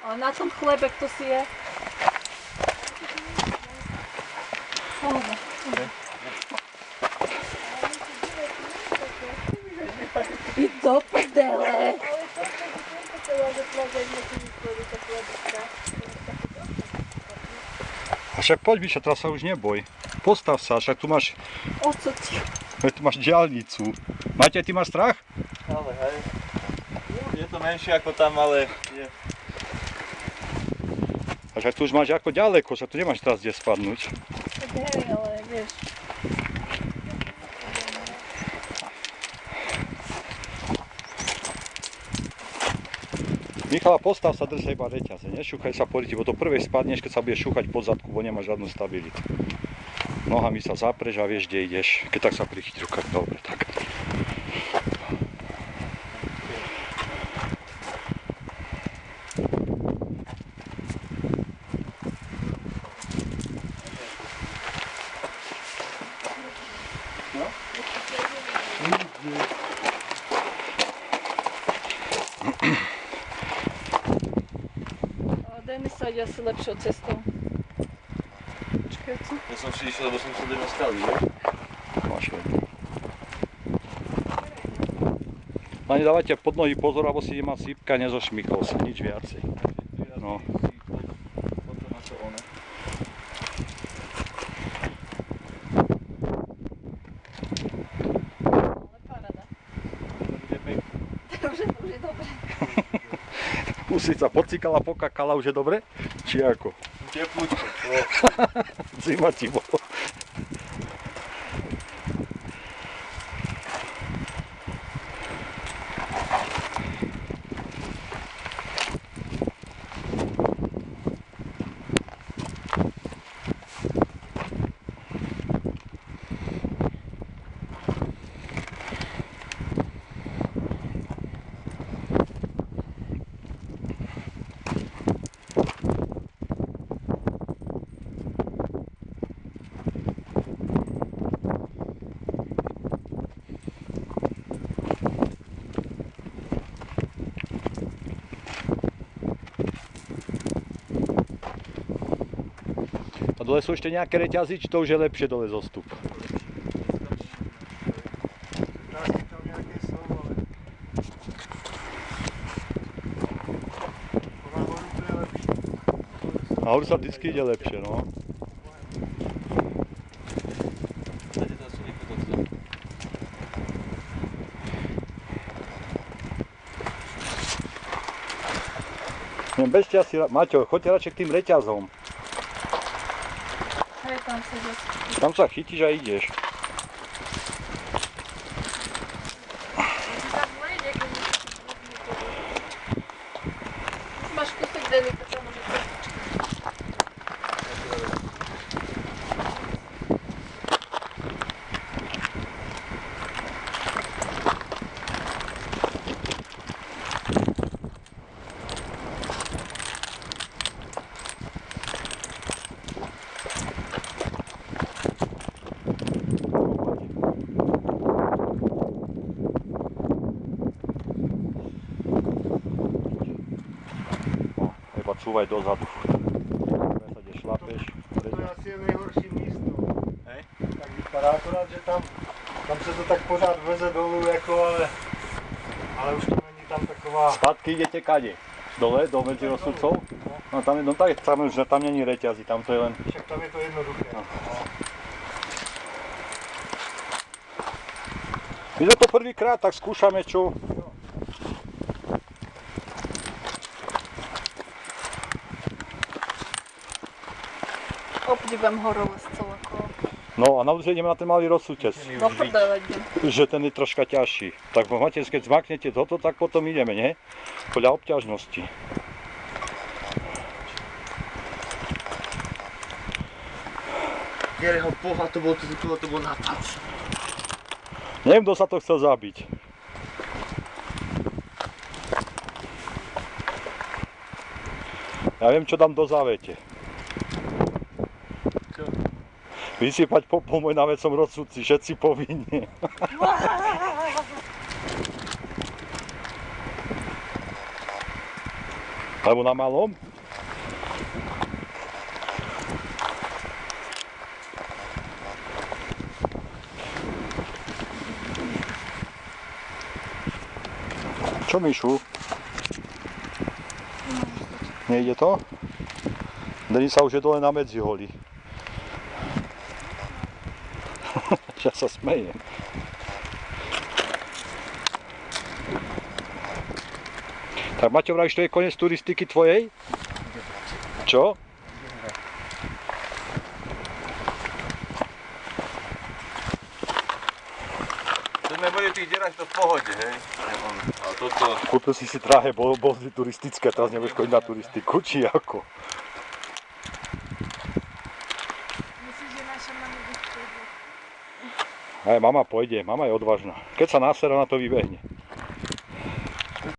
Ale na tom chlebe kto si je? I do prdele. A však poď Miša, teraz sa už neboj. Postav sa, však tu máš... O co ti? Tu máš diaľnicu. Matej, ty máš strach? Ale hej. Je to menšie ako tam, ale je. A však tu už máš ako ďaleko, že tu nemáš teraz kde spadnúť. Tak hej, ale vieš. Michala, postav sa, drž sa iba reťaze, nešúchaj sa po ryti, bo to prvej spadneš, keď sa budeš šúchať po zadku, bo nemáš žiadnu stabilitu. Nohami sa zapreš a vieš, kde ideš, keď tak sa prichyť rukách, dobre, tak. Denisa ide asi lepšou cestou. Počkaj, co? Ja som si išiel, lebo som chcel na skaly, že? Máš vedieť. No nedávajte pod nohy pozor, alebo si nemá sípka, nezošmykol sa, nič viacej. No. Potom na to one. Ale paráda. To bude pekné. Už je dobre. Pusica pocikala, pokakala, už je dobre? Či ako? Teplúčko. Zima ti bolo. A dole sú ešte nejaké reťazy, či to už je lepšie dole zostup? Nahoru sa vždycky ide lepšie, no. Bežte asi, Maťo, choďte radšej k tým reťazom. Hej, tam sa ide. Tam sa chytíš a ideš. Máš kúsok Denika, čo môže to? Cúvaj dozadu. Sa kde šlapeš. To je asi nejhorší místo. Hej? Tak vypadá akorát, že tam se to tak pořád veze dolů, jako, ale už to není tam taková... Spadky idete kade? Dole, do medzi rozsudcov? No tam je, no tak že tam není reťazy, tam to je len... Však tam je to jednoduché. No. My sme to prvýkrát, tak skúšame čo. Obdivujem horolezcov ako... No a naozaj ideme na ten malý rozsútec. Do prdele idem. Že ten je troška ťažší. Tak máte, keď zmaknete toto, tak potom ideme, nie? Podľa obťažnosti. Jereho boha, to bol nápad. Neviem, kto sa to chcel zabiť. Ja viem, čo dám do závete. Čo? Vysypať popol na vecom rozsudci, všetci povinne. Alebo na malom? Čo, Mišu? Nejde to? Denisa už je dole na Medziholi. Ja sa smejem. Tak Maťo, vravíš, to je koniec turistiky tvojej? Čo? To sme boli v tých dierach to v pohode, hej? A toto... Kúpil si drahé bozy turistické, teraz nebudeš chodiť na turistiku, či ako? Myslíš, že naša mama by chcela? Aj mama pôjde, mama je odvážna. Keď sa nasera, na to vybehne.